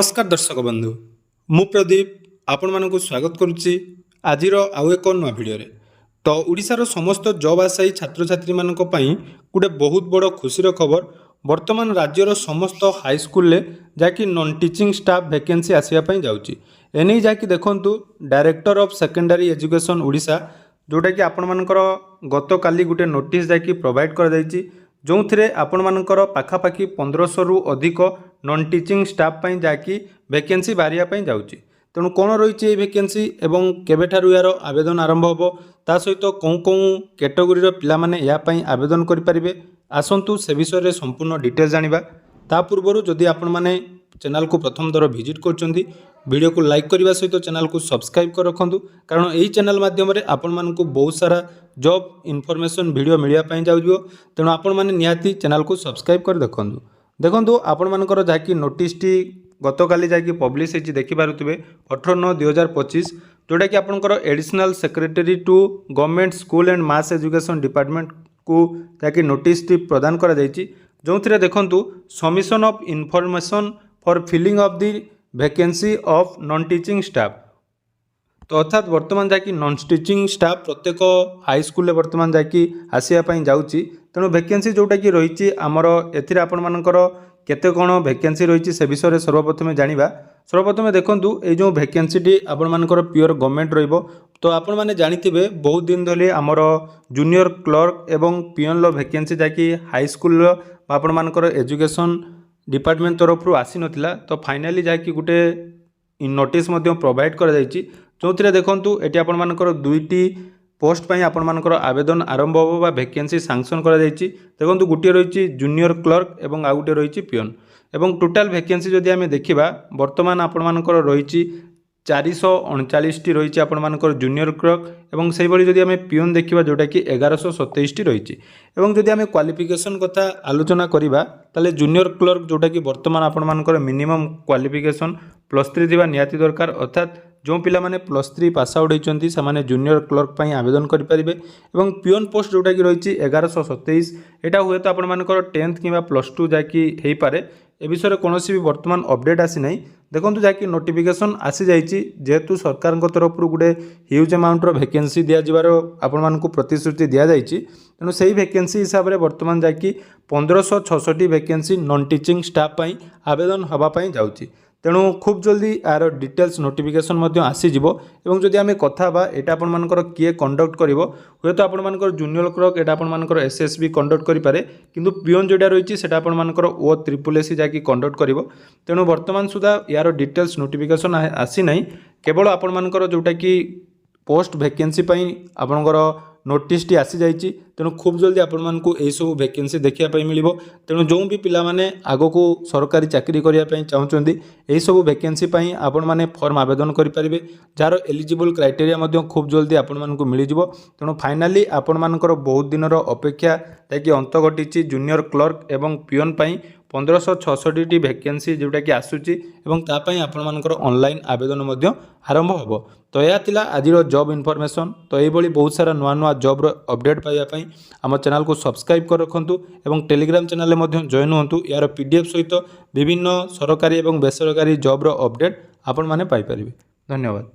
नमस्कार दर्शक बंधु मु प्रदीप आपण मानक स्वागत करुच्ची आज आउ एक नुआ भिडियो तो ओडिशार समस्त जॉब आशायी छात्र छात्री मानक पई गोटे बहुत बड़ खुशीर खबर वर्तमान राज्यर समस्त हाईस्कल जहाँकि नॉन टीचिंग स्टाफ वैकेंसी आसवाई जाऊँगी एने जहाँकि देखु director of secondary education Odisha जोटा कि आपण मानकर गत काली गोटे नोटिस जहाँकि प्रोवाइड कर जो थे आपण मानकर पाखापाखि 1500 रु अधिक नॉन टीचिंग स्टाफ पाई जहाँकि वैकेंसी बाहर जाऊँगी तेणु कौन रही वैकेंसी एवं केबेठारु यार आवेदन आरंभ हो ता सहित कौन कौन कैटेगोरी पिला माने या पई आवेदन करें आसतु से विषय में संपूर्ण डिटेल्स जानिबा ता पूर्व जदि आपण माने चैनल को प्रथम दर विजिट कर वीडियो को लाइक करने सहित चैनल को सब्सक्राइब कर रखु कारण यही चैनल माध्यम आपण मानक बहुत सारा जॉब इनफॉरमेशन वीडियो मिलवाई जाऊँ तेणु आपण मैंने निहाती चैनल को सब्सक्राइब कर देखु आपण मानकर जहाँकि नोटिस टी गत काली जहाँकि पब्लिश होती देखिपे 18/9/2025 जोटा कि आपंकर additional secretary to government school and mass education department को जहाँकि नोटिस टी प्रदान कर जो थे देखु submission of information for filling of the vacancy of non teaching staff तो अर्थात वर्तमान जहाँकि नॉन टीचिंग स्टाफ प्रत्येक हाईस्कल बर्तमान जहाँकि आसवाई जाऊँगी तेणु वैकेंसी जोटा कि रही आमर एपणकर केते कौन वैकेंसी रही से विषय में सर्वप्रथम जाना सर्वप्रथम देखूँ ये जो वैकेंसी टी आपण मानकर प्योर गवर्नमेंट रहिबो तो आपण मैंने जानिथिबे बहुत दिन धरी आमर जूनियर क्लर्क एवं पियन वैकेंसी जहाँकि हाईस्कल आपण मानकर एजुकेशन डिपार्टमेंट तरफ आसी नथिला तो फाइनाली जहाँकि गोटे नोटिस प्रोवाइड कर जो देखूँ ये आपण मानकर दुईटी पोस्ट पर आपण मानकर आवेदन आरंभ हो वैकेंसी सांक्शन कर देखो गोटे रही जूनियर क्लर्क एवं आउ गोटे रही पियन एवं टोटाल वैकेंसी जदि आम देखा बर्तमान आपण मानकर रही 439 रही आपण मानकर जूनियर क्लर्क एवं से भाई जदि आम पियन देखा जोटा कि 1127 रही एवं जदि आम क्वालिफिकेशन कथा आलोचना करवा ताले जूनियर क्लर्क जोटा कि बर्तमान आपण मानकर मिनिमम क्वालिफिकेशन +3 थी निहाती दरकार अर्थात जो पिला माने +3 पास आउट होती से जूनियर क्लर्क पर आवेदन करेंगे एवं पियन पोस्ट जोटा कि रही 1127 यहाँ हुए तो आपण मानकर 10th कि +2 जहाँकि हो पारे ए विषय में कौन भी बर्तमान अपडेट आसी ना देखो जहाँकि नोटिफिकेशन आसी जाइए जेहेतु सरकार तरफ गोटे ह्यूज अमाउंटर वैकेंसी दिजार आपण मानक प्रतिश्रुति दि जाइए तेणु से वैकेंसी हिसाब से बर्तमान जहाँकि 1566 वैकेंसी नॉन टीचिंग स्टाफ पर आवेदन होगापाई जाऊँगी तेणु खूब जल्दी यार डिटेल्स नोटिफिकेशन आसीजिव एवं जदि आम कथा यहाँ आपण मानकर किए कंडक्ट कर हे तो आपण मानकर जूनियर क्लर्क यहाँ आपण मानकर एसएसबी कंडक्ट करें किंतु पियन जोटा रही है आपण मानकर OSSS जहाँकि कंडक्ट कर तेणु वर्तमान सुधा यार डिटेल्स नोटिफिकेशन आसी ना केवल आपण मानकर जोटा कि पोस्ट वैकेंसी आपणकर नोटिस टी आसी जाइए तेणु खूब जल्दी आपण मानकु एई सब वैकेंसी देखिया मिलिबो तेणु जो भी पिला माने आगो को सरकारी चाकरी करिया चाहूँगी एई सब वैकेंसी आपण माने फॉर्म आवेदन करें जार एलिजिबल क्राइटेरिया मध्य खूब जल्दी आपण मानकु मिलिजिवो तेणु फाइनाली आपण मानकर बहुत दिनर अपेक्षा जहाँकि अंत घटी जूनियर क्लर्क एवं पियन 1566 वैकेंसी जोटा कि आसूची एवं तापाई आपण मानकर ऑनलाइन आवेदन आरंभ हो तो यह थिला आज जॉब इनफॉरमेशन तो ये बहुत सारा नुआ नुआ जॉब अपडेट पाइबापी आम चैनल को सब्सक्राइब कर रखु एवं टेलीग्राम चैनल में जॉइन हूँ यार PDF सहित विभिन्न सरकारी और बेसरकारी जॉब अपडेट आपण माने पाई परिबे। धन्यवाद।